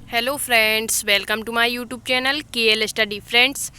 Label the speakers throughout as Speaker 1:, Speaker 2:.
Speaker 1: Hello friends, welcome to my YouTube channel KL study. Friends,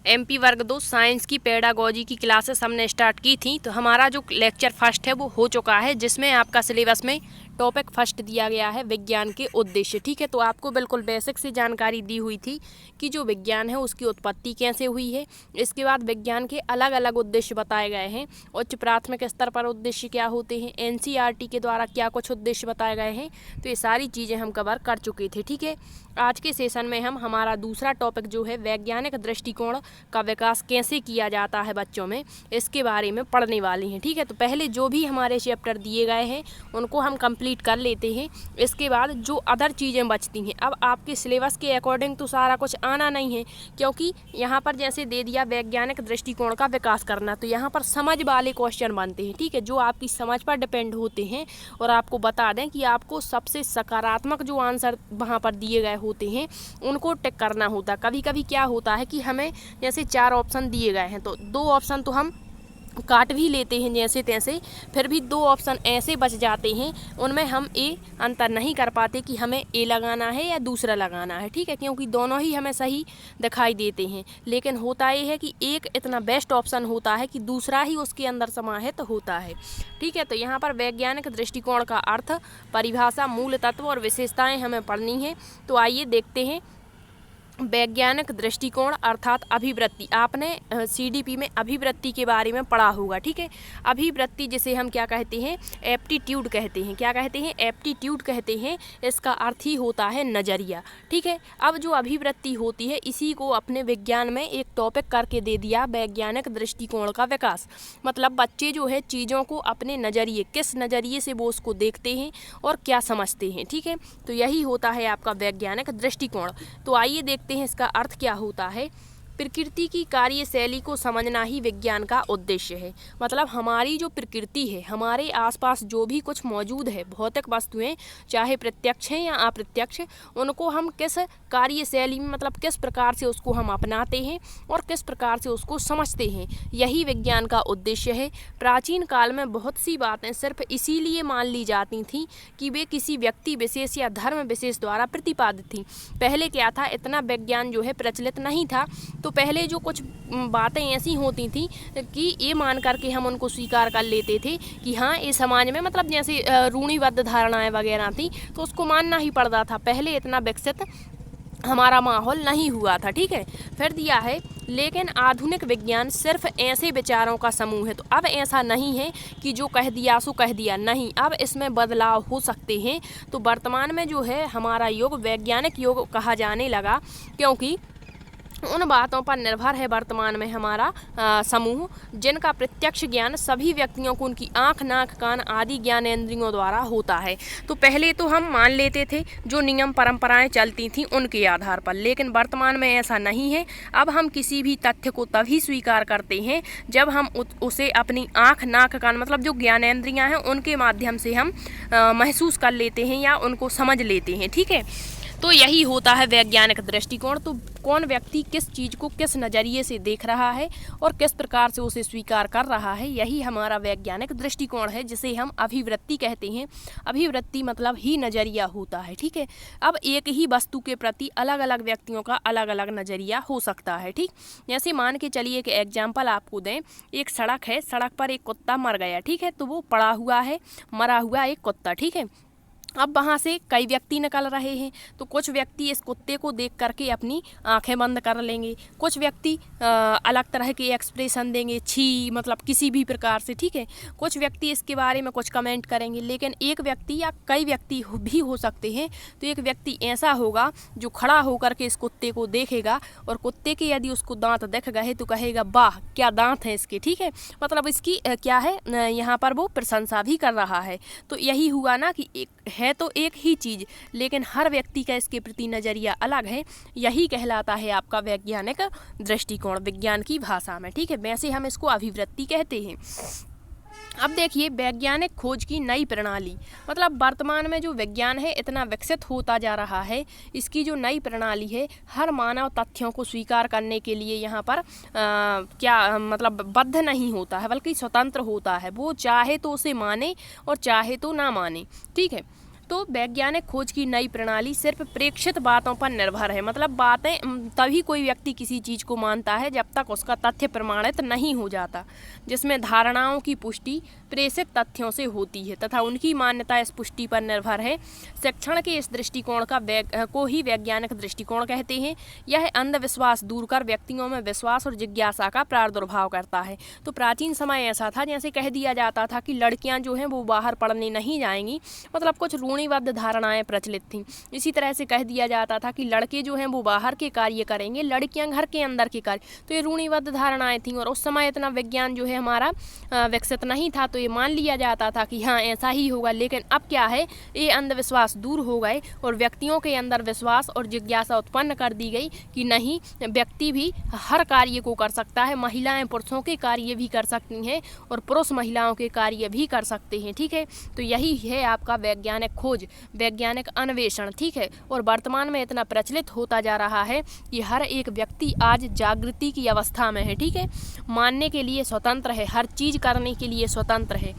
Speaker 1: MP वर्ग 2 science की pedagogy की classes हमने start की थी। तो हमारा जो लेक्चर फर्स्ट है वो हो चुका है, जिसमें आपका सिलेबस में टॉपिक फर्स्ट दिया गया है विज्ञान के उद्देश्य। ठीक है, तो आपको बिल्कुल बेसिक से जानकारी दी हुई थी कि जो विज्ञान है उसकी उत्पत्ति कैसे हुई है। इसके बाद विज्ञान के अलग अलग उद्देश्य बताए गए हैं। उच्च प्राथमिक स्तर पर उद्देश्य क्या होते हैं, एनसीईआरटी के द्वारा क्या कुछ उद्देश्य बताए गए हैं, तो ये सारी चीज़ें हम कवर कर चुके थे। ठीक है, आज के सेशन में हम हमारा दूसरा टॉपिक जो है वैज्ञानिक दृष्टिकोण का विकास कैसे किया जाता है बच्चों में, इसके बारे में पढ़ने वाले हैं। ठीक है, तो पहले जो भी हमारे चैप्टर दिए गए हैं उनको हम कंप्लीट कर लेते हैं। इसके बाद जो अदर चीज़ें बचती हैं, अब आपके सिलेबस के अकॉर्डिंग तो सारा कुछ आना नहीं है, क्योंकि यहाँ पर जैसे दे दिया वैज्ञानिक दृष्टिकोण का विकास करना, तो यहाँ पर समझ वाले क्वेश्चन बनते हैं। ठीक है, जो आपकी समझ पर डिपेंड होते हैं। और आपको बता दें कि आपको सबसे सकारात्मक जो आंसर वहाँ पर दिए गए होते हैं उनको टिक करना होता है। कभी कभी क्या होता है कि हमें जैसे 4 ऑप्शन दिए गए हैं तो 2 ऑप्शन तो हम काट भी लेते हैं जैसे तैसे, फिर भी 2 ऑप्शन ऐसे बच जाते हैं, उनमें हम ए अंतर नहीं कर पाते कि हमें ए लगाना है या दूसरा लगाना है। ठीक है, क्योंकि दोनों ही हमें सही दिखाई देते हैं, लेकिन होता ये है कि एक इतना बेस्ट ऑप्शन होता है कि दूसरा ही उसके अंदर समाहित होता है। ठीक है, तो यहाँ पर वैज्ञानिक दृष्टिकोण का अर्थ, परिभाषा, मूल तत्व और विशेषताएं हमें पढ़नी है। तो आइए देखते हैं वैज्ञानिक दृष्टिकोण अर्थात अभिवृत्ति। आपने सीडीपी में अभिवृत्ति के बारे में पढ़ा होगा। ठीक है, अभिवृत्ति जिसे हम क्या कहते हैं, एप्टीट्यूड कहते हैं। क्या कहते हैं, एप्टीट्यूड कहते हैं। इसका अर्थ ही होता है नज़रिया। ठीक है, अब जो अभिवृत्ति होती है इसी को अपने विज्ञान में एक टॉपिक करके दे दिया, वैज्ञानिक दृष्टिकोण का विकास। मतलब बच्चे जो है चीज़ों को अपने नज़रिए, किस नज़रिए से वो उसको देखते हैं और क्या समझते हैं। ठीक है, तो यही होता है आपका वैज्ञानिक दृष्टिकोण। तो आइए देखते हैं इसका अर्थ क्या होता है। प्रकृति की कार्यशैली को समझना ही विज्ञान का उद्देश्य है। मतलब हमारी जो प्रकृति है, हमारे आसपास जो भी कुछ मौजूद है, भौतिक वस्तुएं, चाहे प्रत्यक्ष हैं या अप्रत्यक्ष, उनको हम किस कार्यशैली में, मतलब किस प्रकार से उसको हम अपनाते हैं और किस प्रकार से उसको समझते हैं, यही विज्ञान का उद्देश्य है। प्राचीन काल में बहुत सी बातें सिर्फ इसीलिए मान ली जाती थीं कि वे किसी व्यक्ति विशेष या धर्म विशेष द्वारा प्रतिपादित थीं। पहले क्या था, इतना विज्ञान जो है प्रचलित नहीं था, तो पहले जो कुछ बातें ऐसी होती थी कि ये मान करके हम उनको स्वीकार कर लेते थे कि हाँ, ये समाज में, मतलब जैसे रूढ़िबद्ध धारणाएं वगैरह थी, तो उसको मानना ही पड़ता था। पहले इतना विकसित हमारा माहौल नहीं हुआ था। ठीक है, फिर दिया है, लेकिन आधुनिक विज्ञान सिर्फ ऐसे विचारों का समूह है। तो अब ऐसा नहीं है कि जो कह दिया सो कह दिया, नहीं, अब इसमें बदलाव हो सकते हैं। तो वर्तमान में जो है हमारा युग वैज्ञानिक युग कहा जाने लगा, क्योंकि उन बातों पर निर्भर है वर्तमान में हमारा समूह, जिनका प्रत्यक्ष ज्ञान सभी व्यक्तियों को उनकी आँख, नाक, कान आदि ज्ञानेंद्रियों द्वारा होता है। तो पहले तो हम मान लेते थे जो नियम परंपराएं चलती थीं उनके आधार पर, लेकिन वर्तमान में ऐसा नहीं है। अब हम किसी भी तथ्य को तभी स्वीकार करते हैं जब हम उसे अपनी आँख, नाक, कान, मतलब जो ज्ञानेंद्रियाँ हैं उनके माध्यम से हम महसूस कर लेते हैं या उनको समझ लेते हैं। ठीक है, तो यही होता है वैज्ञानिक दृष्टिकोण। तो कौन व्यक्ति किस चीज़ को किस नज़रिए से देख रहा है और किस प्रकार से उसे स्वीकार कर रहा है, यही हमारा वैज्ञानिक दृष्टिकोण है, जिसे हम अभिवृत्ति कहते हैं। अभिवृत्ति मतलब ही नज़रिया होता है। ठीक है, अब एक ही वस्तु के प्रति अलग अलग व्यक्तियों का अलग अलग नज़रिया हो सकता है। ठीक, जैसे मान के चलिए कि एग्जाम्पल आपको दें, एक सड़क है, सड़क पर एक कुत्ता मर गया। ठीक है, तो वो पड़ा हुआ है, मरा हुआ एक कुत्ता। ठीक है, अब वहाँ से कई व्यक्ति निकल रहे हैं, तो कुछ व्यक्ति इस कुत्ते को देख करके अपनी आंखें बंद कर लेंगे, कुछ व्यक्ति अलग तरह के एक्सप्रेशन देंगे, छी, मतलब किसी भी प्रकार से। ठीक है, कुछ व्यक्ति इसके बारे में कुछ कमेंट करेंगे, लेकिन एक व्यक्ति या कई व्यक्ति भी हो सकते हैं। तो एक व्यक्ति ऐसा होगा जो खड़ा होकर के इस कुत्ते को देखेगा और कुत्ते के यदि उसको दांत दिख गए तो कहेगा वाह क्या दांत है इसके। ठीक है, मतलब इसकी क्या है, यहाँ पर वो प्रशंसा भी कर रहा है। तो यही हुआ ना कि एक है तो एक ही चीज़, लेकिन हर व्यक्ति का इसके प्रति नज़रिया अलग है। यही कहलाता है आपका वैज्ञानिक दृष्टिकोण विज्ञान की भाषा में। ठीक है, वैसे हम इसको अभिवृत्ति कहते हैं। अब देखिए वैज्ञानिक खोज की नई प्रणाली, मतलब वर्तमान में जो विज्ञान है इतना विकसित होता जा रहा है, इसकी जो नई प्रणाली है हर मानव तथ्यों को स्वीकार करने के लिए यहाँ पर क्या मतलब बद्ध नहीं होता है, बल्कि स्वतंत्र होता है। वो चाहे तो उसे माने और चाहे तो ना माने। ठीक है, तो वैज्ञानिक खोज की नई प्रणाली सिर्फ प्रेक्षित बातों पर निर्भर है। मतलब बातें तभी कोई व्यक्ति किसी चीज़ को मानता है जब तक उसका तथ्य प्रमाणित नहीं हो जाता, जिसमें धारणाओं की पुष्टि प्रेषित तथ्यों से होती है तथा उनकी मान्यता इस पुष्टि पर निर्भर है। शिक्षण के इस दृष्टिकोण को ही वैज्ञानिक दृष्टिकोण कहते हैं। यह अंधविश्वास दूर कर व्यक्तियों में विश्वास और जिज्ञासा का प्रादुर्भाव करता है। तो प्राचीन समय ऐसा था जैसे कह दिया जाता था कि लड़कियां जो हैं वो बाहर पढ़ने नहीं जाएंगी, मतलब कुछ रूढ़िबद्ध धारणाएं प्रचलित थीं। इसी तरह से कह दिया जाता था कि लड़के जो हैं वो बाहर के कार्य करेंगे, लड़कियां घर के अंदर के कार्य। तो ये रूढ़िबद्ध धारणाएं थीं और उस समय इतना विज्ञान जो है हमारा विकसित नहीं था, तो ये मान लिया जाता था कि हाँ ऐसा ही होगा। लेकिन अब क्या है, ये अंधविश्वास दूर हो गए और व्यक्तियों के अंदर विश्वास और जिज्ञासा उत्पन्न कर दी गई कि नहीं, व्यक्ति भी हर कार्य को कर सकता है, महिलाएं पुरुषों के कार्य भी कर सकती हैं और पुरुष महिलाओं के कार्य भी कर सकते हैं। ठीक है, तो यही है आपका वैज्ञानिक खोज, वैज्ञानिक अन्वेषण। ठीक है, और वर्तमान में इतना प्रचलित होता जा रहा है कि हर एक व्यक्ति आज जागृति की अवस्था में है। ठीक है, मानने के लिए स्वतंत्र है, हर चीज़ करने के लिए स्वतंत्र है।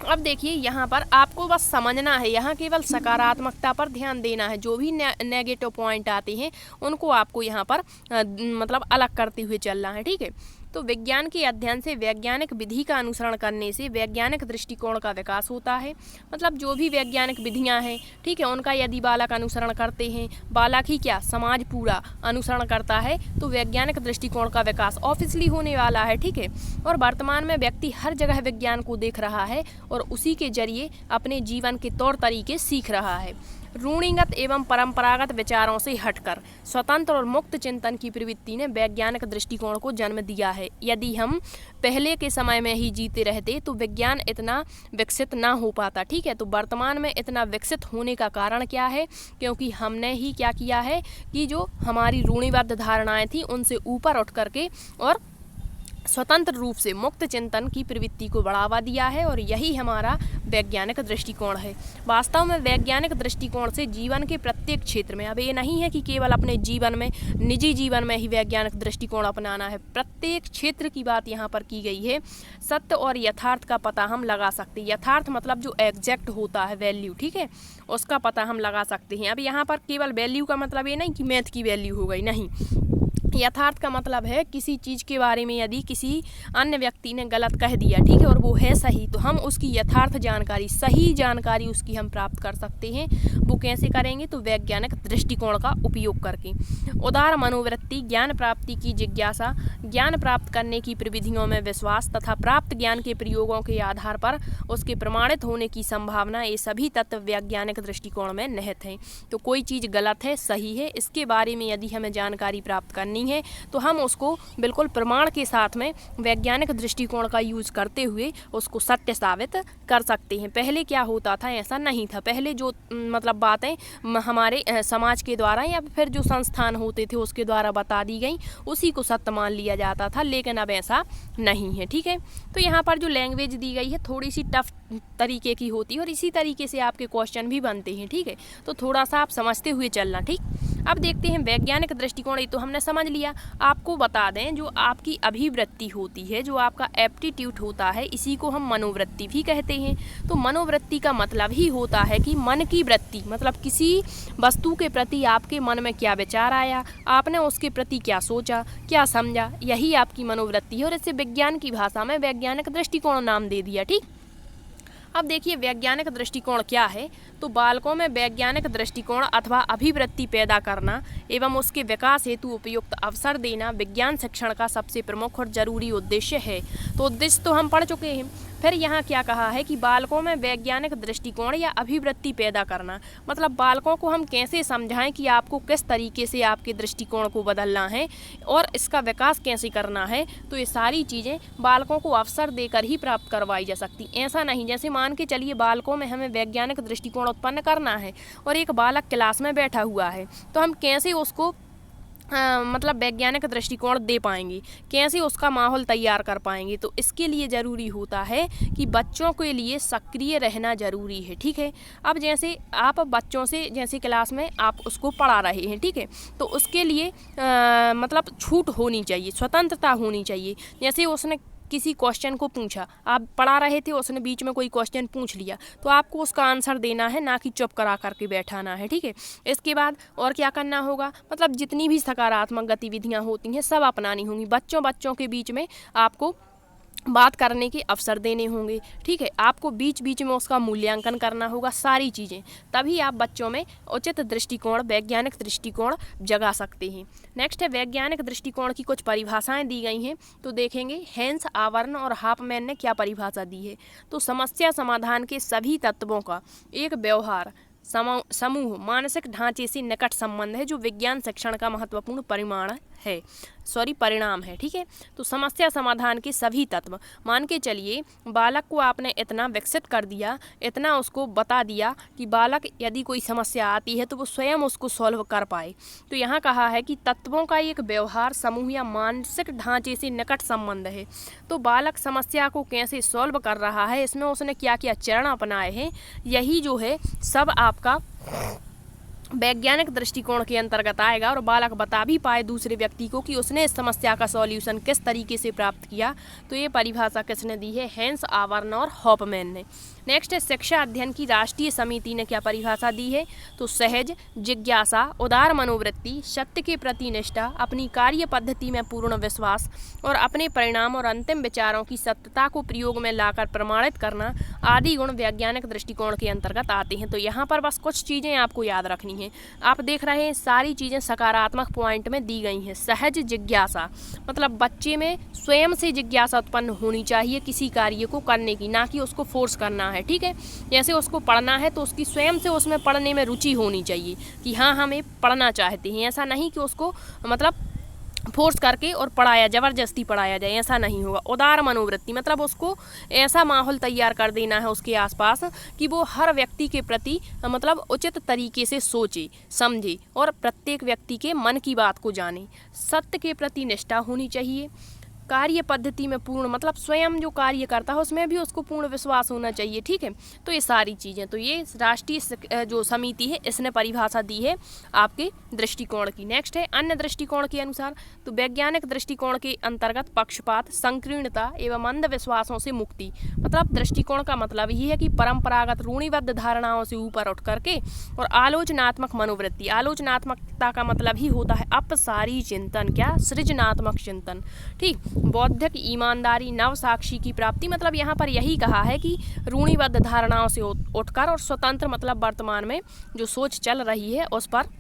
Speaker 1: अब देखिए यहाँ पर आपको बस समझना है, यहाँ केवल सकारात्मकता पर ध्यान देना है। जो भी नेगेटिव पॉइंट आते हैं उनको आपको यहाँ पर मतलब अलग करते हुए चलना है। ठीक है, तो विज्ञान के अध्ययन से, वैज्ञानिक विधि का अनुसरण करने से वैज्ञानिक दृष्टिकोण का विकास होता है। मतलब जो भी वैज्ञानिक विधियां हैं, ठीक है, उनका यदि बालक अनुसरण करते हैं, बालक ही क्या समाज पूरा अनुसरण करता है, तो वैज्ञानिक दृष्टिकोण का विकास ऑब्वियसली होने वाला है। ठीक है, और वर्तमान में व्यक्ति हर जगह विज्ञान को देख रहा है और उसी के जरिए अपने जीवन के तौर तरीके सीख रहा है। रूढ़िगत एवं परंपरागत विचारों से हटकर स्वतंत्र और मुक्त चिंतन की प्रवृत्ति ने वैज्ञानिक दृष्टिकोण को जन्म दिया है। यदि हम पहले के समय में ही जीते रहते तो विज्ञान इतना विकसित ना हो पाता। ठीक है, तो वर्तमान में इतना विकसित होने का कारण क्या है, क्योंकि हमने ही क्या किया है कि जो हमारी रूढ़िबद्ध धारणाएं थी उनसे ऊपर उठ करके और स्वतंत्र रूप से मुक्त चिंतन की प्रवृत्ति को बढ़ावा दिया है, और यही हमारा वैज्ञानिक दृष्टिकोण है। वास्तव में वैज्ञानिक दृष्टिकोण से जीवन के प्रत्येक क्षेत्र में, अब ये नहीं है कि केवल अपने जीवन में, निजी जीवन में ही वैज्ञानिक दृष्टिकोण अपनाना है, प्रत्येक क्षेत्र की बात यहाँ पर की गई है। सत्य और यथार्थ का पता हम लगा सकते हैं। यथार्थ मतलब जो एग्जैक्ट होता है वैल्यू, ठीक है, उसका पता हम लगा सकते हैं। अब यहाँ पर केवल वैल्यू का मतलब ये नहीं कि मैथ की वैल्यू हो गई, नहीं। यथार्थ का मतलब है किसी चीज़ के बारे में यदि किसी अन्य व्यक्ति ने गलत कह दिया, ठीक है, और वो है सही, तो हम उसकी यथार्थ जानकारी, सही जानकारी उसकी हम प्राप्त कर सकते हैं। वो कैसे करेंगे, तो वैज्ञानिक दृष्टिकोण का उपयोग करके। उदार मनोवृत्ति, ज्ञान प्राप्ति की जिज्ञासा, ज्ञान प्राप्त करने की प्रविधियों में विश्वास तथा प्राप्त ज्ञान के प्रयोगों के आधार पर उसके प्रमाणित होने की संभावना, ये सभी तत्व वैज्ञानिक दृष्टिकोण में निहित हैं। तो कोई चीज़ गलत है, सही है, इसके बारे में यदि हमें जानकारी प्राप्त करनी है तो हम उसको बिल्कुल प्रमाण के साथ में वैज्ञानिक दृष्टिकोण का यूज करते हुए उसको सत्य साबित कर सकते हैं। पहले क्या होता था, ऐसा नहीं था। पहले जो मतलब बातें हमारे समाज के द्वारा या फिर जो संस्थान होते थे उसके द्वारा बता दी गई, उसी को सत्य मान लिया जाता था, लेकिन अब ऐसा नहीं है। ठीक है, तो यहाँ पर जो लैंग्वेज दी गई है थोड़ी सी टफ तरीके की होती है और इसी तरीके से आपके क्वेश्चन भी बनते हैं। ठीक है, तो थोड़ा सा आप समझते हुए चलना। ठीक, अब देखते हैं वैज्ञानिक दृष्टिकोण। ये तो हमने समझ लिया। आपको बता दें, जो आपकी अभिवृत्ति होती है, जो आपका एप्टीट्यूड होता है, इसी को हम मनोवृत्ति भी कहते हैं। तो मनोवृत्ति का मतलब ही होता है कि मन की वृत्ति, मतलब किसी वस्तु के प्रति आपके मन में क्या विचार आया, आपने उसके प्रति क्या सोचा, क्या समझा, यही आपकी मनोवृत्ति है और इसे विज्ञान की भाषा में वैज्ञानिक दृष्टिकोण नाम दे दिया। ठीक, अब देखिए वैज्ञानिक दृष्टिकोण क्या है। तो बालकों में वैज्ञानिक दृष्टिकोण अथवा अभिवृत्ति पैदा करना एवं उसके विकास हेतु उपयुक्त अवसर देना विज्ञान शिक्षण का सबसे प्रमुख और जरूरी उद्देश्य है। तो उद्देश्य तो हम पढ़ चुके हैं। फिर यहाँ क्या कहा है कि बालकों में वैज्ञानिक दृष्टिकोण या अभिवृत्ति पैदा करना, मतलब बालकों को हम कैसे समझाएं कि आपको किस तरीके से आपके दृष्टिकोण को बदलना है और इसका विकास कैसे करना है। तो ये सारी चीज़ें बालकों को अवसर देकर ही प्राप्त करवाई जा सकती। ऐसा नहीं जैसे मान के चलिए बालकों में हमें वैज्ञानिक दृष्टिकोण उत्पन्न करना है और एक बालक क्लास में बैठा हुआ है, तो हम कैसे उसको मतलब वैज्ञानिक दृष्टिकोण दे पाएंगे, कैसे उसका माहौल तैयार कर पाएंगे। तो इसके लिए ज़रूरी होता है कि बच्चों के लिए सक्रिय रहना ज़रूरी है। ठीक है, अब जैसे आप बच्चों से जैसे क्लास में आप उसको पढ़ा रहे हैं, ठीक है, तो उसके लिए मतलब छूट होनी चाहिए, स्वतंत्रता होनी चाहिए। जैसे उसने किसी क्वेश्चन को पूछा, आप पढ़ा रहे थे, उसने बीच में कोई क्वेश्चन पूछ लिया, तो आपको उसका आंसर देना है, ना कि चुप करा करके बैठाना है, ठीक है। इसके बाद और क्या करना होगा, मतलब जितनी भी सकारात्मक गतिविधियाँ होती हैं सब अपनानी होंगी। बच्चों के बीच में आपको बात करने के अवसर देने होंगे, ठीक है। आपको बीच बीच में उसका मूल्यांकन करना होगा, सारी चीज़ें, तभी आप बच्चों में उचित दृष्टिकोण, वैज्ञानिक दृष्टिकोण जगा सकते हैं। नेक्स्ट है वैज्ञानिक दृष्टिकोण की कुछ परिभाषाएं दी गई हैं, तो देखेंगे हेंस, आवर्न और हाफमैन ने क्या परिभाषा दी है। तो समस्या समाधान के सभी तत्वों का एक व्यवहार समूह मानसिक ढांचे से निकट संबंध है, जो विज्ञान शिक्षण का महत्वपूर्ण परिणाम है, ठीक है। तो समस्या समाधान के सभी तत्व, मान के चलिए बालक को आपने इतना विकसित कर दिया, इतना उसको बता दिया कि बालक यदि कोई समस्या आती है तो वो स्वयं उसको सॉल्व कर पाए। तो यहाँ कहा है कि तत्वों का एक व्यवहार समूह या मानसिक ढांचे से निकट संबंध है। तो बालक समस्या को कैसे सॉल्व कर रहा है, इसमें उसने क्या क्या चरण अपनाए हैं, यही जो है सब आपका वैज्ञानिक दृष्टिकोण के अंतर्गत आएगा, और बालक बता भी पाए दूसरे व्यक्ति को कि उसने इस समस्या का सॉल्यूशन किस तरीके से प्राप्त किया। तो ये परिभाषा किसने दी है, हेंस, आवर्न और हॉफमैन ने। नेक्स्ट है शिक्षा अध्ययन की राष्ट्रीय समिति ने क्या परिभाषा दी है। तो सहज, जिज्ञासा, उदार मनोवृत्ति, सत्य के प्रति निष्ठा, अपनी कार्य पद्धति में पूर्ण विश्वास और अपने परिणाम और अंतिम विचारों की सत्यता को प्रयोग में लाकर प्रमाणित करना आदि गुण वैज्ञानिक दृष्टिकोण के अंतर्गत आते हैं। तो यहाँ पर बस कुछ चीज़ें आपको याद रखनी है। आप देख रहे हैं सारी चीज़ें सकारात्मक पॉइंट में दी गई हैं। सहज जिज्ञासा मतलब बच्चे में स्वयं से जिज्ञासा उत्पन्न होनी चाहिए किसी कार्य को करने की, ना कि उसको फोर्स करना है, ठीक है। जैसे उसको पढ़ना है तो उसकी स्वयं से उसमें पढ़ने में रुचि होनी चाहिए कि हाँ हमें पढ़ना चाहते हैं, ऐसा नहीं कि उसको मतलब फोर्स करके और पढ़ाया, ज़बरदस्ती पढ़ाया जाए, ऐसा नहीं होगा। उदार मनोवृत्ति मतलब उसको ऐसा माहौल तैयार कर देना है उसके आसपास कि वो हर व्यक्ति के प्रति मतलब उचित तरीके से सोचे, समझे और प्रत्येक व्यक्ति के मन की बात को जाने। सत्य के प्रति निष्ठा होनी चाहिए। कार्य पद्धति में पूर्ण मतलब स्वयं जो कार्य करता है उसमें भी उसको पूर्ण विश्वास होना चाहिए, ठीक है। तो ये सारी चीज़ें, तो ये राष्ट्रीय जो समिति है इसने परिभाषा दी है आपके दृष्टिकोण की। नेक्स्ट है अन्य दृष्टिकोण के अनुसार। तो वैज्ञानिक दृष्टिकोण के अंतर्गत पक्षपात, संकीर्णता एवं अंधविश्वासों से मुक्ति। मतलब दृष्टिकोण का मतलब ये है कि परंपरागत रूढ़िबद्ध धारणाओं से ऊपर उठ करके और आलोचनात्मक मनोवृत्ति, आलोचनात्मकता का मतलब ही होता है अपसारी चिंतन, क्या सृजनात्मक चिंतन, ठीक। बौद्धिक ईमानदारी, नव साक्षी की प्राप्ति मतलब यहाँ पर यही कहा है कि रूढ़िबद्ध धारणाओं से उठकर और स्वतंत्र मतलब वर्तमान में जो सोच चल रही है उस पर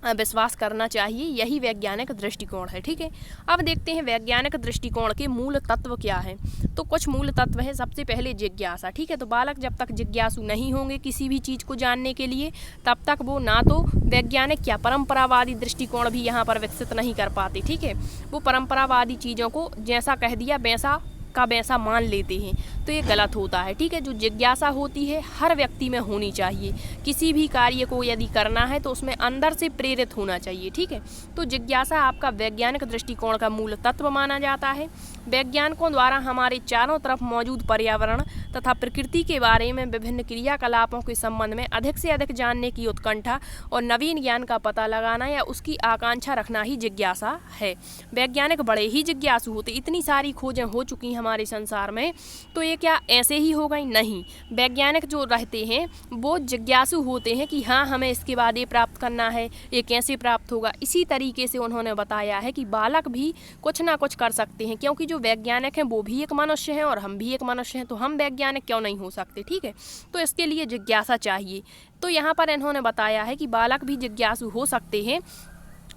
Speaker 1: विश्वास करना चाहिए, यही वैज्ञानिक दृष्टिकोण है, ठीक है। अब देखते हैं वैज्ञानिक दृष्टिकोण के मूल तत्व क्या हैं। तो कुछ मूल तत्व हैं। सबसे पहले जिज्ञासा, ठीक है। तो बालक जब तक जिज्ञासु नहीं होंगे किसी भी चीज़ को जानने के लिए, तब तक वो ना तो वैज्ञानिक क्या परंपरावादी दृष्टिकोण भी यहाँ पर विकसित नहीं कर पाते, ठीक है। वो परंपरावादी चीज़ों को जैसा कह दिया वैसा का वैसा मान लेते हैं, तो ये गलत होता है, ठीक है। जो जिज्ञासा होती है हर व्यक्ति में होनी चाहिए। किसी भी कार्य को यदि करना है तो उसमें अंदर से प्रेरित होना चाहिए, ठीक है। तो जिज्ञासा आपका वैज्ञानिक दृष्टिकोण का मूल तत्व माना जाता है। वैज्ञानिकों द्वारा हमारे चारों तरफ मौजूद पर्यावरण तथा प्रकृति के बारे में विभिन्न क्रियाकलापों के संबंध में अधिक से अधिक जानने की उत्कंठा और नवीन ज्ञान का पता लगाना या उसकी आकांक्षा रखना ही जिज्ञासा है। वैज्ञानिक बड़े ही जिज्ञासु होते। इतनी सारी खोजें हो चुकी हैं हमारे संसार में, तो ये क्या ऐसे ही हो गई? नहीं। वैज्ञानिक जो रहते हैं वो जिज्ञासु होते हैं कि हाँ हमें इसके बाद ये प्राप्त करना है, ये कैसे प्राप्त होगा। इसी तरीके से उन्होंने बताया है कि बालक भी कुछ ना कुछ कर सकते हैं, क्योंकि जो वैज्ञानिक हैं वो भी एक मनुष्य हैं और हम भी एक मनुष्य हैं, तो हम वैज्ञानिक क्यों नहीं हो सकते, ठीक है। तो इसके लिए जिज्ञासा चाहिए। तो यहाँ पर इन्होंने बताया है कि बालक भी जिज्ञासु हो सकते हैं,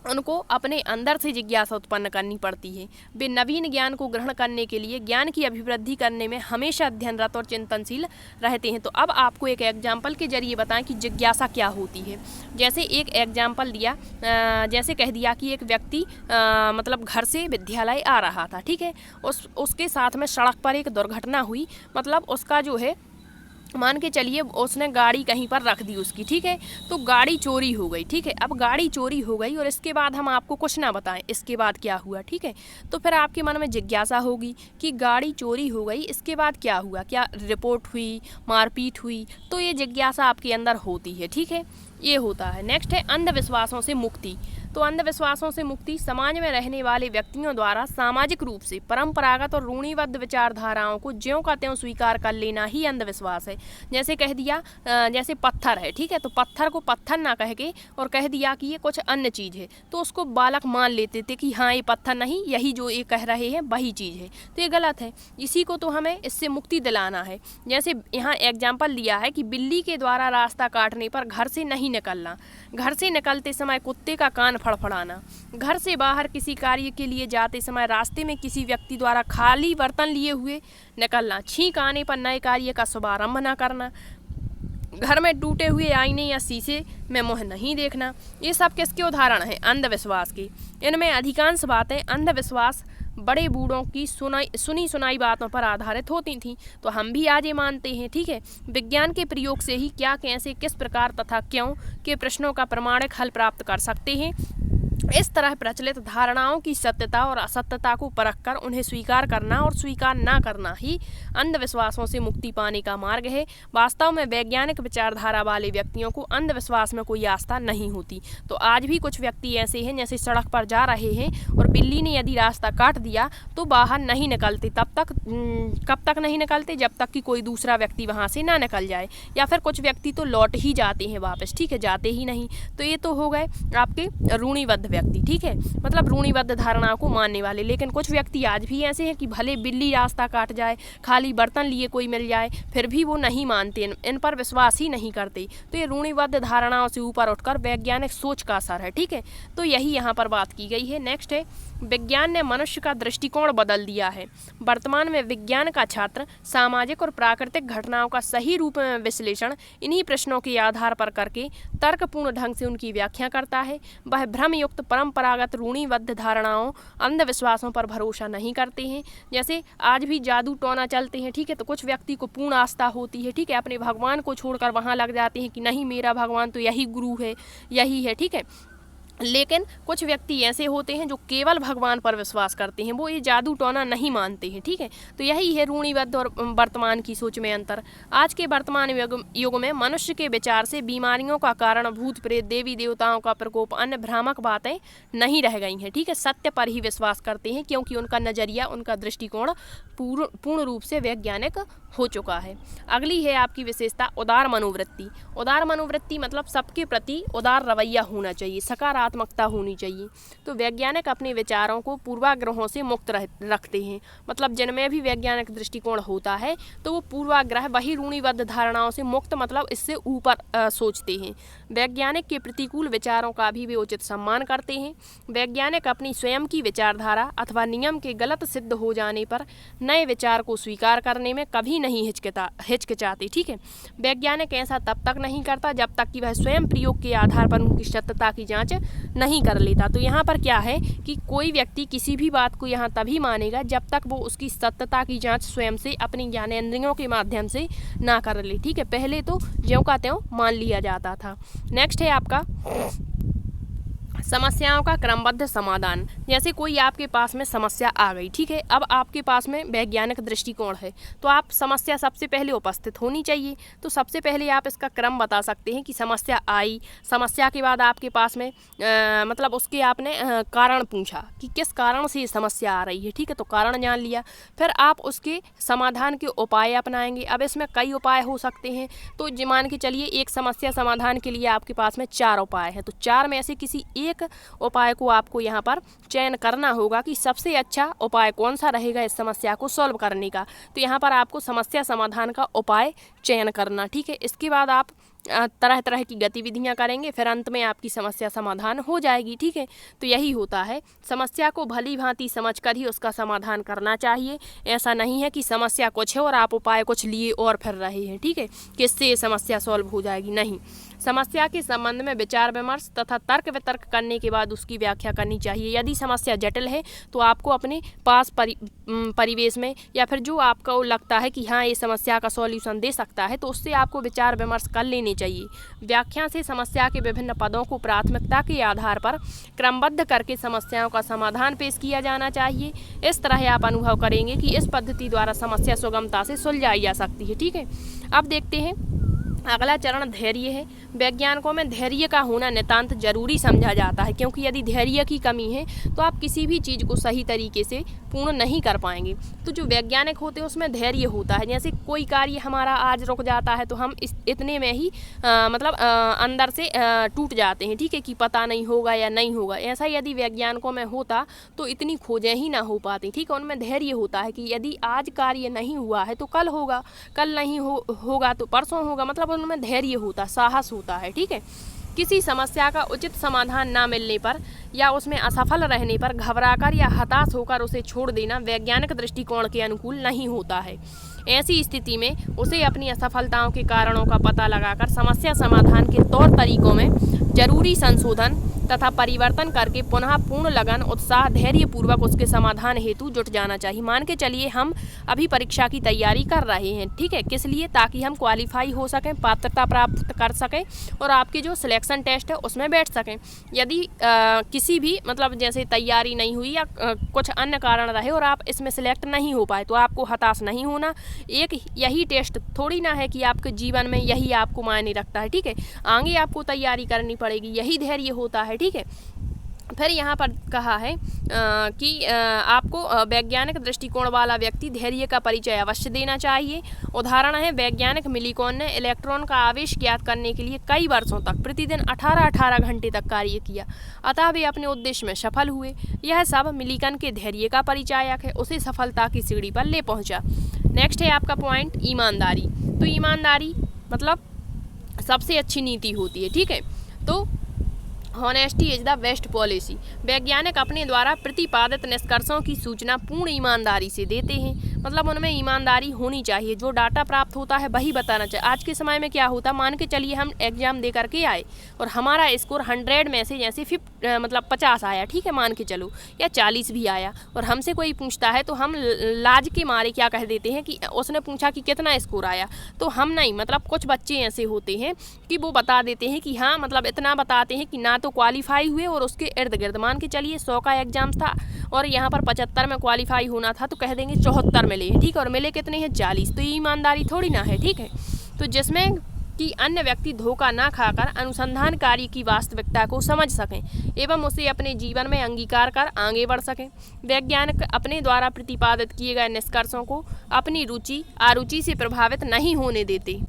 Speaker 1: उनको अपने अंदर से जिज्ञासा उत्पन्न करनी पड़ती है। वे नवीन ज्ञान को ग्रहण करने के लिए ज्ञान की अभिवृद्धि करने में हमेशा अध्ययनरत और चिंतनशील रहते हैं। तो अब आपको एक एग्जाम्पल के जरिए बताएं कि जिज्ञासा क्या होती है। जैसे एक एग्जाम्पल दिया, जैसे कह दिया कि एक व्यक्ति मतलब घर से विद्यालय आ रहा था, ठीक है। उसके साथ में सड़क पर एक दुर्घटना हुई, मतलब उसका जो है मान के चलिए उसने गाड़ी कहीं पर रख दी उसकी, ठीक है। तो गाड़ी चोरी हो गई, ठीक है। अब गाड़ी चोरी हो गई और इसके बाद हम आपको कुछ ना बताएं इसके बाद क्या हुआ, ठीक है। तो फिर आपके मन में जिज्ञासा होगी कि गाड़ी चोरी हो गई, इसके बाद क्या हुआ, क्या रिपोर्ट हुई, मारपीट हुई। तो ये जिज्ञासा आपके अंदर होती है, ठीक है, ये होता है। नेक्स्ट है अंधविश्वासों से मुक्ति। तो अंधविश्वासों से मुक्ति समाज में रहने वाले व्यक्तियों द्वारा सामाजिक रूप से परंपरागत और रूढ़िबद्ध विचारधाराओं को ज्यों का त्यों स्वीकार कर लेना ही अंधविश्वास है। जैसे कह दिया जैसे पत्थर है, ठीक है, तो पत्थर को पत्थर ना कह के और कह दिया कि ये कुछ अन्य चीज़ है, तो उसको बालक मान लेते थे कि हाँ ये पत्थर नहीं, यही जो ये कह रहे हैं वही चीज़ है, तो ये गलत है। इसी को तो हमें इससे मुक्ति दिलाना है। जैसे यहाँ एग्जाम्पल दिया है कि बिल्ली के द्वारा रास्ता काटने पर घर से नहीं निकलना, घर से निकलते समय कुत्ते का कान फड़फड़ाना, घर से बाहर किसी कार्य के लिए जाते समय रास्ते में किसी व्यक्ति द्वारा खाली बर्तन लिए हुए निकलना, छींक आने पर नए कार्य का शुभारंभ न करना, घर में टूटे हुए आईने या शीशे में मुँह नहीं देखना। ये सब किसके उदाहरण हैं? अंधविश्वास के। इनमें अधिकांश बातें अंधविश्वास बड़े बूढ़ों की सुनी सुनाई बातों पर आधारित होती थीं, तो हम भी आज ये मानते हैं, ठीक है। विज्ञान के प्रयोग से ही क्या, कैसे, किस प्रकार तथा क्यों के प्रश्नों का प्रमाणिक हल प्राप्त कर सकते हैं। इस तरह प्रचलित धारणाओं की सत्यता और असत्यता को परखकर उन्हें स्वीकार करना और स्वीकार न करना ही अंधविश्वासों से मुक्ति पाने का मार्ग है। वास्तव में वैज्ञानिक विचारधारा वाले व्यक्तियों को अंधविश्वास में कोई आस्था नहीं होती। तो आज भी कुछ व्यक्ति ऐसे हैं जैसे सड़क पर जा रहे हैं और बिल्ली ने यदि रास्ता काट दिया तो बाहर नहीं निकलते, कब तक नहीं निकलते? जब तक कि कोई दूसरा व्यक्ति वहाँ से ना निकल जाए, या फिर कुछ व्यक्ति तो लौट ही जाते हैं वापस, ठीक है, जाते ही नहीं। तो ये तो हो गए आपके रूढ़िबद्ध व्यक्ति, ठीक है, मतलब रूढ़िबद्ध धारणाओं को मानने वाले। लेकिन कुछ व्यक्ति आज भी ऐसे हैं कि भले बिल्ली रास्ता काट जाए, खाली बर्तन लिए कोई मिल जाए, फिर भी वो नहीं मानते, इन पर विश्वास ही नहीं करते। तो ये रूढ़िबद्ध धारणाओं से ऊपर उठकर वैज्ञानिक सोच का असर है, ठीक है। तो यही यहाँ पर बात की गई है। नेक्स्ट है, विज्ञान ने मनुष्य का दृष्टिकोण बदल दिया है। वर्तमान में विज्ञान का छात्र सामाजिक और प्राकृतिक घटनाओं का सही रूप में विश्लेषण इन्हीं प्रश्नों के आधार पर करके तर्कपूर्ण ढंग से उनकी व्याख्या करता है। वह भ्रमयुक्त परंपरागत रूढ़िबद्ध धारणाओं, अंधविश्वासों पर भरोसा नहीं करते हैं। जैसे आज भी जादू टोना चलते हैं, ठीक है, तो कुछ व्यक्ति को पूर्ण आस्था होती है, ठीक है, अपने भगवान को छोड़कर वहाँ लग जाते हैं कि नहीं मेरा भगवान तो यही गुरु है, यही है, ठीक है। लेकिन कुछ व्यक्ति ऐसे होते हैं जो केवल भगवान पर विश्वास करते हैं, वो ये जादू टोना नहीं मानते हैं, ठीक है। तो यही है रूढ़िबद्ध और वर्तमान की सोच में अंतर। आज के वर्तमान युग में मनुष्य के विचार से बीमारियों का कारण भूत प्रेत, देवी देवताओं का प्रकोप, अन्य भ्रामक बातें नहीं रह गई हैं, ठीक है। सत्य पर ही विश्वास करते हैं क्योंकि उनका नज़रिया, उनका दृष्टिकोण पूर्ण रूप से वैज्ञानिक हो चुका है। अगली है आपकी विशेषता उदार मनोवृत्ति। उदार मनोवृत्ति मतलब सबके प्रति उदार रवैया होना चाहिए, सकारात्मकता होनी चाहिए। तो वैज्ञानिक अपने विचारों को पूर्वाग्रहों से मुक्त रखते हैं, मतलब जिनमें भी वैज्ञानिक दृष्टिकोण होता है तो वो पूर्वाग्रह, वही रूढ़िबद्ध धारणाओं से मुक्त, मतलब इससे ऊपर सोचते हैं। वैज्ञानिक के प्रतिकूल विचारों का भी वे उचित सम्मान करते हैं। वैज्ञानिक अपनी स्वयं की विचारधारा अथवा नियम के गलत सिद्ध हो जाने पर नए विचार को स्वीकार करने में कभी नहीं हिचकिचाते, ठीक है। वैज्ञानिक ऐसा तब तक नहीं करता जब तक कि वह स्वयं प्रयोग के आधार पर उनकी सत्यता की जांच नहीं कर लेता। तो यहाँ पर क्या है कि कोई व्यक्ति किसी भी बात को यहाँ तभी मानेगा जब तक वो उसकी सत्यता की जांच स्वयं से अपनी ज्ञानेंद्रियों के माध्यम से ना कर ले, ठीक है। पहले तो ज्यों का त्यों मान लिया जाता था। नेक्स्ट है आपका समस्याओं का क्रमबद्ध समाधान। जैसे कोई आपके पास में समस्या आ गई, ठीक है, अब आपके पास में वैज्ञानिक दृष्टिकोण है तो आप समस्या सबसे पहले उपस्थित होनी चाहिए। तो सबसे पहले आप इसका क्रम बता सकते हैं कि समस्या आई, समस्या के बाद आपके पास में मतलब उसके आपने कारण पूछा कि किस कारण से ये समस्या आ रही है, ठीक है, तो कारण जान लिया। फिर आप उसके समाधान के उपाय अपनाएंगे। अब इसमें कई उपाय हो सकते हैं, तो मान के चलिए एक समस्या समाधान के लिए आपके पास में 4 उपाय हैं, तो 4 में से किसी एक उपाय को आपको यहाँ पर चयन करना होगा कि सबसे अच्छा उपाय कौन सा रहेगा इस समस्या को सॉल्व करने का। तो यहाँ पर आपको समस्या समाधान का उपाय चयन करना, ठीक है। इसके बाद आप तरह तरह की गतिविधियां करेंगे, फिर अंत में आपकी समस्या समाधान हो जाएगी, ठीक है। तो यही होता है, समस्या को भली भांति समझकर ही उसका समाधान करना चाहिए। ऐसा नहीं है कि समस्या कुछ है और आप उपाय कुछ लिए और फिर रहे हैं, ठीक है, कि इससे ये समस्या सॉल्व हो जाएगी, नहीं। समस्या के संबंध में विचार विमर्श तथा तर्क वितर्क करने के बाद उसकी व्याख्या करनी चाहिए। यदि समस्या जटिल है तो आपको अपने पास परिवेश में या फिर जो आपको लगता है कि हाँ ये समस्या का सॉल्यूशन दे सकता है, तो उससे आपको विचार विमर्श कर लेनी चाहिए। व्याख्या से समस्या के विभिन्न पदों को प्राथमिकता के आधार पर क्रमबद्ध करके समस्याओं का समाधान पेश किया जाना चाहिए। इस तरह आप अनुभव करेंगे कि इस पद्धति द्वारा समस्या सुगमता से सुलझाई जा सकती है, ठीक है। अब देखते हैं अगला चरण धैर्य है। वैज्ञानिकों में धैर्य का होना नितांत जरूरी समझा जाता है, क्योंकि यदि धैर्य की कमी है तो आप किसी भी चीज़ को सही तरीके से पूर्ण नहीं कर पाएंगे। तो जो वैज्ञानिक होते हैं उसमें धैर्य होता है। जैसे कोई कार्य हमारा आज रुक जाता है तो हम इतने में ही अंदर से टूट जाते हैं, ठीक है, कि पता नहीं होगा या नहीं होगा। ऐसा यदि वैज्ञानिकों में होता तो इतनी खोजें ही ना हो पाती, ठीक है। उनमें धैर्य होता है कि यदि आज कार्य नहीं हुआ है तो कल होगा, कल नहीं होगा तो परसों होगा। मतलब उनमें धैर्य होता, साहस होता है, ठीक है। किसी समस्या का उचित समाधान ना मिलने पर या उसमें असफल रहने पर घबराकर या हताश होकर उसे छोड़ देना वैज्ञानिक दृष्टिकोण के अनुकूल नहीं होता है। ऐसी स्थिति में उसे अपनी असफलताओं के कारणों का पता लगाकर समस्या समाधान के तौर तरीकों में जरूरी संशोधन तथा परिवर्तन करके पुनः पूर्ण लगन, उत्साह, धैर्य पूर्वक उसके समाधान हेतु जुट जाना चाहिए। मान के चलिए हम अभी परीक्षा की तैयारी कर रहे हैं, ठीक है, किस लिए? ताकि हम क्वालिफाई हो सकें, पात्रता प्राप्त कर सकें और आपके जो सिलेक्शन टेस्ट है उसमें बैठ सकें। यदि किसी भी मतलब जैसे तैयारी नहीं हुई या कुछ अन्य कारण रहे और आप इसमें सिलेक्ट नहीं हो पाए तो आपको हताश नहीं होना। एक यही टेस्ट थोड़ी ना है कि आपके जीवन में यही आपको मायने रखता है, ठीक है। आगे आपको तैयारी करनी पड़ेगी, यही धैर्य होता है, ठीक है। फिर यहाँ पर कहा है कि आपको वैज्ञानिक दृष्टिकोण वाला व्यक्ति धैर्य का परिचय अवश्य देना चाहिए। उदाहरण है, वैज्ञानिक मिलिकॉन ने इलेक्ट्रॉन का आवेश ज्ञात करने के लिए कई वर्षों तक प्रतिदिन 18-18 घंटे तक कार्य किया, अतः वे अपने उद्देश्य में सफल हुए। यह सब मिलिकन के धैर्य का परिचायक है, उसे सफलता की सीढ़ी पर ले पहुँचा। नेक्स्ट है आपका पॉइंट ईमानदारी। तो ईमानदारी मतलब सबसे अच्छी नीति होती है, ठीक है। तो honesty is the best policy. वैज्ञानिक अपने द्वारा प्रतिपादित निष्कर्षों की सूचना पूर्ण ईमानदारी से देते हैं, मतलब उनमें ईमानदारी होनी चाहिए। जो डाटा प्राप्त होता है वही बताना चाहिए। आज के समय में क्या होता, मान के चलिए हम एग्जाम दे करके आए और हमारा स्कोर 100 में से जैसे 50 आया, ठीक है, मान के चलो, या 40 भी आया, और हमसे कोई पूछता है तो हम लाज के मारे क्या कह देते हैं कि उसने पूछा कि कितना स्कोर आया, तो हम नहीं, मतलब कुछ बच्चे ऐसे होते हैं कि वो बता देते हैं कि हाँ, मतलब इतना बताते हैं कि ना तो क्वालिफाई हुए और उसके इर्द गिर्द मान के चलिए 100 का एग्जाम था और यहाँ पर 75 में क्वालिफाई होना था तो कह देंगे 74 मिले, ठीक है, और मिले कितने हैं 40। तो ये ईमानदारी थोड़ी ना है, ठीक है। तो जिसमें कि अन्य व्यक्ति धोखा ना खाकर अनुसंधान कार्य की वास्तविकता को समझ सकें एवं उसे अपने जीवन में अंगीकार कर आगे बढ़ सकें। वैज्ञानिक अपने द्वारा प्रतिपादित किए गए निष्कर्षों को अपनी रुचि अरुचि से प्रभावित नहीं होने देते।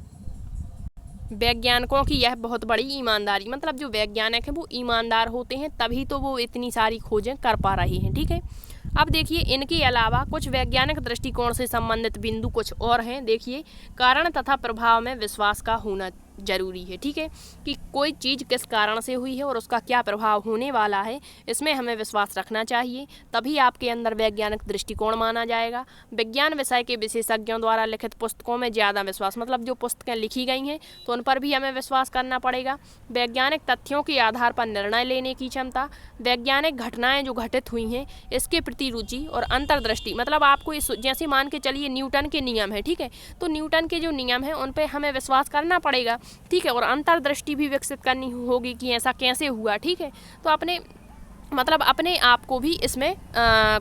Speaker 1: वैज्ञानिकों की यह बहुत बड़ी ईमानदारी, मतलब जो वैज्ञानिक हैं वो ईमानदार होते हैं तभी तो वो इतनी सारी खोजें कर पा रहे हैं, ठीक है। अब देखिए, इनके अलावा कुछ वैज्ञानिक दृष्टिकोण से संबंधित बिंदु कुछ और हैं। देखिए, कारण तथा प्रभाव में विश्वास का होना जरूरी है, ठीक है, कि कोई चीज़ किस कारण से हुई है और उसका क्या प्रभाव होने वाला है, इसमें हमें विश्वास रखना चाहिए, तभी आपके अंदर वैज्ञानिक दृष्टिकोण माना जाएगा। विज्ञान विषय के विशेषज्ञों द्वारा लिखित पुस्तकों में ज़्यादा विश्वास, मतलब जो पुस्तकें लिखी गई हैं तो उन पर भी हमें विश्वास करना पड़ेगा। वैज्ञानिक तथ्यों के आधार पर निर्णय लेने की क्षमता, वैज्ञानिक घटनाएं जो घटित हुई हैं इसके प्रति रुचि और अंतर्दृष्टि, मतलब आपको इस जैसे मान के चलिए न्यूटन के नियम है, ठीक है, तो न्यूटन के जो नियम है उन पर हमें विश्वास करना पड़ेगा, ठीक है, और अंतर्दृष्टि भी विकसित करनी होगी कि ऐसा कैसे हुआ, ठीक है। तो अपने आप को भी इसमें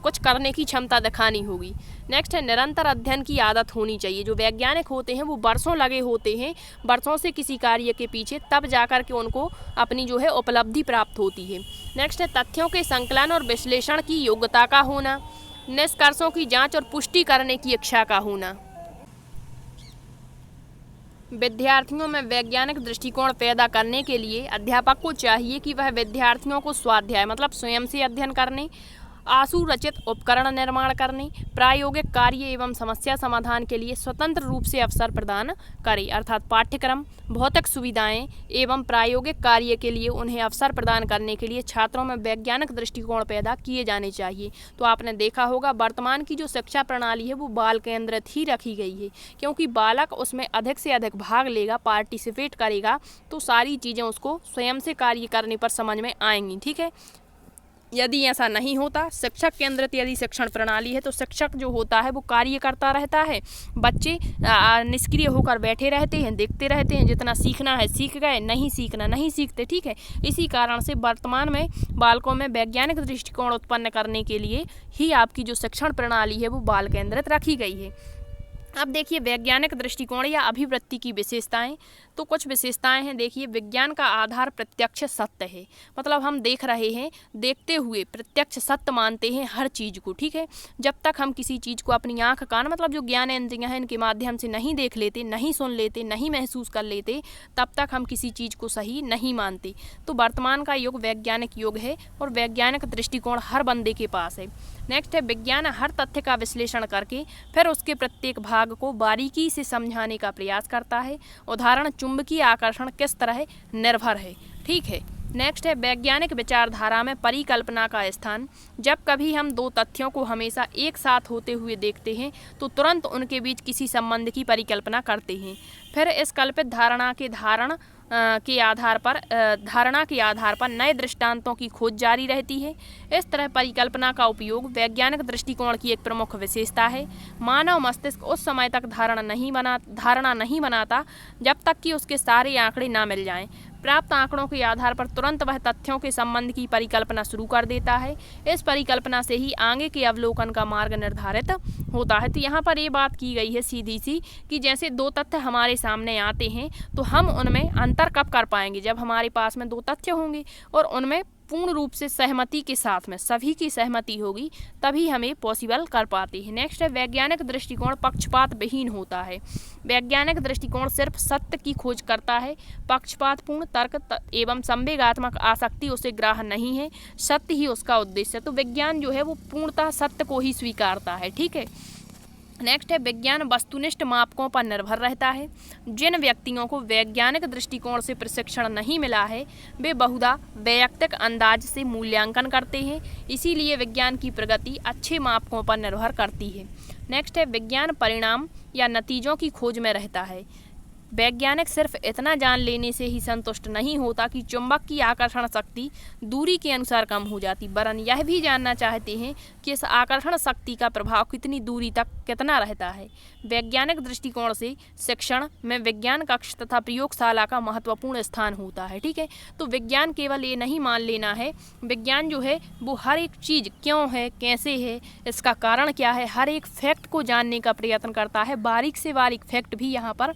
Speaker 1: कुछ करने की क्षमता दिखानी होगी। नेक्स्ट है, निरंतर अध्ययन की आदत होनी चाहिए। जो वैज्ञानिक होते हैं वो वर्षों लगे होते हैं, वर्षों से किसी कार्य के पीछे, तब जाकर के उनको अपनी जो है उपलब्धि प्राप्त होती है। नेक्स्ट है, तथ्यों के संकलन और विश्लेषण की योग्यता का होना, निष्कर्षों की जाँच और पुष्टि करने की इच्छा का होना। विद्यार्थियों में वैज्ञानिक दृष्टिकोण पैदा करने के लिए अध्यापक को चाहिए कि वह विद्यार्थियों को स्वाध्याय, मतलब स्वयं से अध्ययन करने, आसुरचित उपकरण निर्माण करने, प्रायोगिक कार्य एवं समस्या समाधान के लिए स्वतंत्र रूप से अवसर प्रदान करे, अर्थात पाठ्यक्रम, भौतिक सुविधाएं एवं प्रायोगिक कार्य के लिए उन्हें अवसर प्रदान करने के लिए छात्रों में वैज्ञानिक दृष्टिकोण पैदा किए जाने चाहिए। तो आपने देखा होगा वर्तमान की जो शिक्षा प्रणाली है वो बाल केंद्रित ही रखी गई है, क्योंकि बालक उसमें अधिक से अधिक भाग लेगा, पार्टिसिपेट करेगा, तो सारी चीज़ें उसको स्वयं से कार्य करने पर समझ में आएंगी, ठीक है। यदि ऐसा नहीं होता, शिक्षक केंद्रित यदि शिक्षण प्रणाली है तो शिक्षक जो होता है वो कार्य करता रहता है, बच्चे निष्क्रिय होकर बैठे रहते हैं, देखते रहते हैं, जितना सीखना है सीख गए, नहीं सीखना नहीं सीखते, ठीक है। इसी कारण से वर्तमान में बालकों में वैज्ञानिक दृष्टिकोण उत्पन्न करने के लिए ही आपकी जो शिक्षण प्रणाली है वो बाल केंद्रित रखी गई है। अब देखिए, वैज्ञानिक दृष्टिकोण या अभिवृत्ति की विशेषताएं। तो कुछ विशेषताएं हैं, देखिए विज्ञान का आधार प्रत्यक्ष सत्य है, मतलब हम देख रहे हैं, देखते हुए प्रत्यक्ष सत्य मानते हैं हर चीज़ को, ठीक है। जब तक हम किसी चीज़ को अपनी आँख कान मतलब जो ज्ञान इंद्रियाँ हैं इनके माध्यम से नहीं देख लेते, नहीं सुन लेते, नहीं महसूस कर लेते, तब तक हम किसी चीज़ को सही नहीं मानते। तो वर्तमान का युग वैज्ञानिक युग है और वैज्ञानिक दृष्टिकोण हर बंदे के पास है। नेक्स्ट है, विज्ञान हर तथ्य का विश्लेषण करके फिर उसके प्रत्येक भाग को बारीकी से समझाने का प्रयास करता है। उदाहरण, चुंबकीय आकर्षण किस तरह निर्भर है, ठीक है। नेक्स्ट है, वैज्ञानिक विचारधारा में परिकल्पना का स्थान। जब कभी हम दो तथ्यों को हमेशा एक साथ होते हुए देखते हैं तो तुरंत उनके बीच किसी संबंध की परिकल्पना करते हैं। फिर इस कल्पित धारणा के आधार पर नए दृष्टांतों की खोज जारी रहती है। इस तरह परिकल्पना का उपयोग वैज्ञानिक दृष्टिकोण की एक प्रमुख विशेषता है। मानव मस्तिष्क उस समय तक धारणा नहीं बनाता जब तक कि उसके सारे आंकड़े ना मिल जाएं। प्राप्त आंकड़ों के आधार पर तुरंत वह तथ्यों के संबंध की परिकल्पना शुरू कर देता है। इस परिकल्पना से ही आगे के अवलोकन का मार्ग निर्धारित होता है। तो यहाँ पर ये बात की गई है सीधी सी कि जैसे दो तथ्य हमारे सामने आते हैं तो हम उनमें अंतर कब कर पाएंगे, जब हमारे पास में दो तथ्य होंगे और उनमें पूर्ण रूप से सहमति के साथ में सभी की सहमति होगी, तभी हमें पॉसिबल कर पाते हैं। नेक्स्ट है, वैज्ञानिक दृष्टिकोण पक्षपात विहीन होता है। वैज्ञानिक दृष्टिकोण सिर्फ सत्य की खोज करता है। पक्षपातपूर्ण तर्क एवं संवेगात्मक आसक्ति उसे ग्राह्य नहीं है, सत्य ही उसका उद्देश्य है। तो विज्ञान जो है वो पूर्णतः सत्य को ही स्वीकारता है, ठीक है। नेक्स्ट है, विज्ञान वस्तुनिष्ठ मापकों पर निर्भर रहता है। जिन व्यक्तियों को वैज्ञानिक दृष्टिकोण से प्रशिक्षण नहीं मिला है वे बहुधा वैयक्तिक अंदाज से मूल्यांकन करते हैं, इसीलिए विज्ञान की प्रगति अच्छे मापकों पर निर्भर करती है। नेक्स्ट है, विज्ञान परिणाम या नतीजों की खोज में रहता है। वैज्ञानिक सिर्फ इतना जान लेने से ही संतुष्ट नहीं होता कि चुंबक की आकर्षण शक्ति दूरी के अनुसार कम हो जाती, वरन यह भी जानना चाहते हैं कि इस आकर्षण शक्ति का प्रभाव कितनी दूरी तक कितना रहता है। वैज्ञानिक दृष्टिकोण से शिक्षण में विज्ञान कक्ष तथा प्रयोगशाला का महत्वपूर्ण स्थान होता है, ठीक है। तो विज्ञान केवल ये नहीं मान लेना है, विज्ञान जो है वो हर एक चीज़ क्यों है, कैसे है, इसका कारण क्या है, हर एक फैक्ट को जानने का प्रयत्न करता है। बारीक से बारीक फैक्ट भी यहाँ पर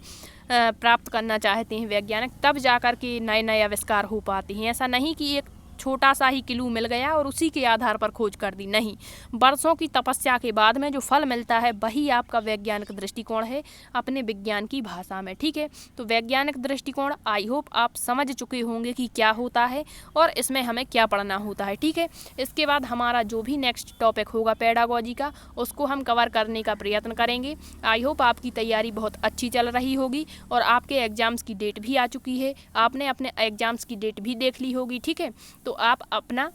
Speaker 1: प्राप्त करना चाहते हैं वैज्ञानिक, तब जाकर के नए नए आविष्कार हो पाते हैं। ऐसा नहीं कि एक छोटा सा ही क्लू मिल गया और उसी के आधार पर खोज कर दी, नहीं, वर्षों की तपस्या के बाद में जो फल मिलता है वही आपका वैज्ञानिक दृष्टिकोण है अपने विज्ञान की भाषा में, ठीक है। तो वैज्ञानिक दृष्टिकोण आई होप आप समझ चुके होंगे कि क्या होता है और इसमें हमें क्या पढ़ना होता है, ठीक है। इसके बाद हमारा जो भी नेक्स्ट टॉपिक होगा पेडागोजी का, उसको हम कवर करने का प्रयत्न करेंगे। आई होप आपकी तैयारी बहुत अच्छी चल रही होगी और आपके एग्जाम्स की डेट भी आ चुकी है, आपने अपने एग्जाम्स की डेट भी देख ली होगी, ठीक है। तो आप अपना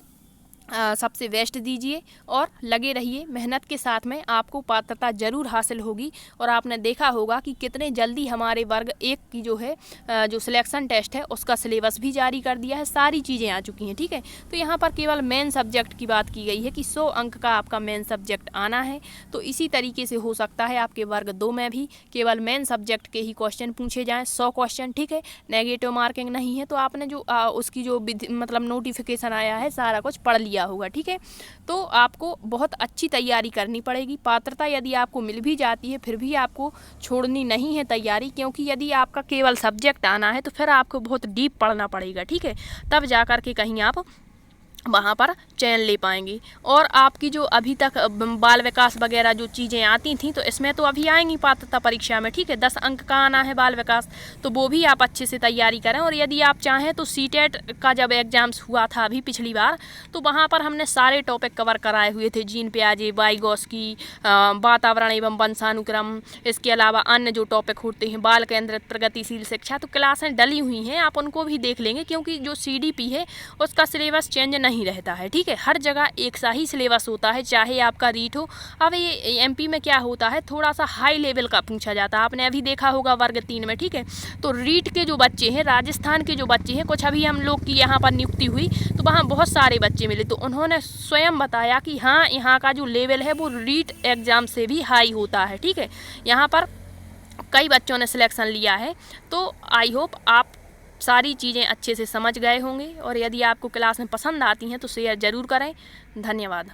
Speaker 1: सबसे बेस्ट दीजिए और लगे रहिए, मेहनत के साथ में आपको पात्रता जरूर हासिल होगी। और आपने देखा होगा कि कितने जल्दी हमारे वर्ग 1 की जो है जो सिलेक्शन टेस्ट है उसका सिलेबस भी जारी कर दिया है, सारी चीज़ें आ चुकी हैं, ठीक है। तो यहाँ पर केवल मेन सब्जेक्ट की बात की गई है कि 100 अंक का आपका मेन सब्जेक्ट आना है। तो इसी तरीके से हो सकता है आपके वर्ग 2 में भी केवल मेन सब्जेक्ट के ही क्वेश्चन पूछे जाएँ, 100 क्वेश्चन, ठीक है। नेगेटिव मार्किंग नहीं है। तो आपने जो उसकी जो मतलब नोटिफिकेशन आया है सारा कुछ पढ़ लिया होगा, ठीक है। तो आपको बहुत अच्छी तैयारी करनी पड़ेगी। पात्रता यदि आपको मिल भी जाती है फिर भी आपको छोड़नी नहीं है तैयारी, क्योंकि यदि आपका केवल सब्जेक्ट आना है तो फिर आपको बहुत डीप पढ़ना पड़ेगा, ठीक है। तब जा कर के कहीं आप वहाँ पर चयन ले पाएंगे। और आपकी जो अभी तक बाल विकास वगैरह जो चीज़ें आती थी तो इसमें तो अभी आएंगी पात्रता परीक्षा में, ठीक है। 10 अंक का आना है बाल विकास, तो वो भी आप अच्छे से तैयारी करें। और यदि आप चाहें तो सीटेट का जब एग्जाम्स हुआ था अभी पिछली बार, तो वहाँ पर हमने सारे टॉपिक कवर कराए हुए थे, जीन प्याजे, वाइगॉस्की, वातावरण एवं वंशानुक्रम, इसके अलावा अन्य जो टॉपिक होते हैं, बाल केंद्रित प्रगतिशील शिक्षा। तो क्लासें डली हुई हैं, आप उनको भी देख लेंगे, क्योंकि जो CDP है उसका सिलेबस चेंज नहीं रहता है, ठीक है। हर जगह एक सा ही सिलेबस होता है, चाहे आपका रीट हो। अब ये MP में क्या होता है, थोड़ा सा हाई लेवल का पूछा जाता है, आपने अभी देखा होगा वर्ग 3 में, ठीक है। तो रीट के जो बच्चे हैं, राजस्थान के जो बच्चे हैं, कुछ अभी हम लोग की यहाँ पर नियुक्ति हुई तो वहाँ बहुत सारे बच्चे मिले, तो उन्होंने स्वयं बताया कि हाँ यहाँ का जो लेवल है वो रीट एग्जाम से भी हाई होता है, ठीक है। यहाँ पर कई बच्चों ने सिलेक्शन लिया है। तो आई होप आप सारी चीज़ें अच्छे से समझ गए होंगे। और यदि आपको क्लास में पसंद आती हैं तो शेयर ज़रूर करें। धन्यवाद।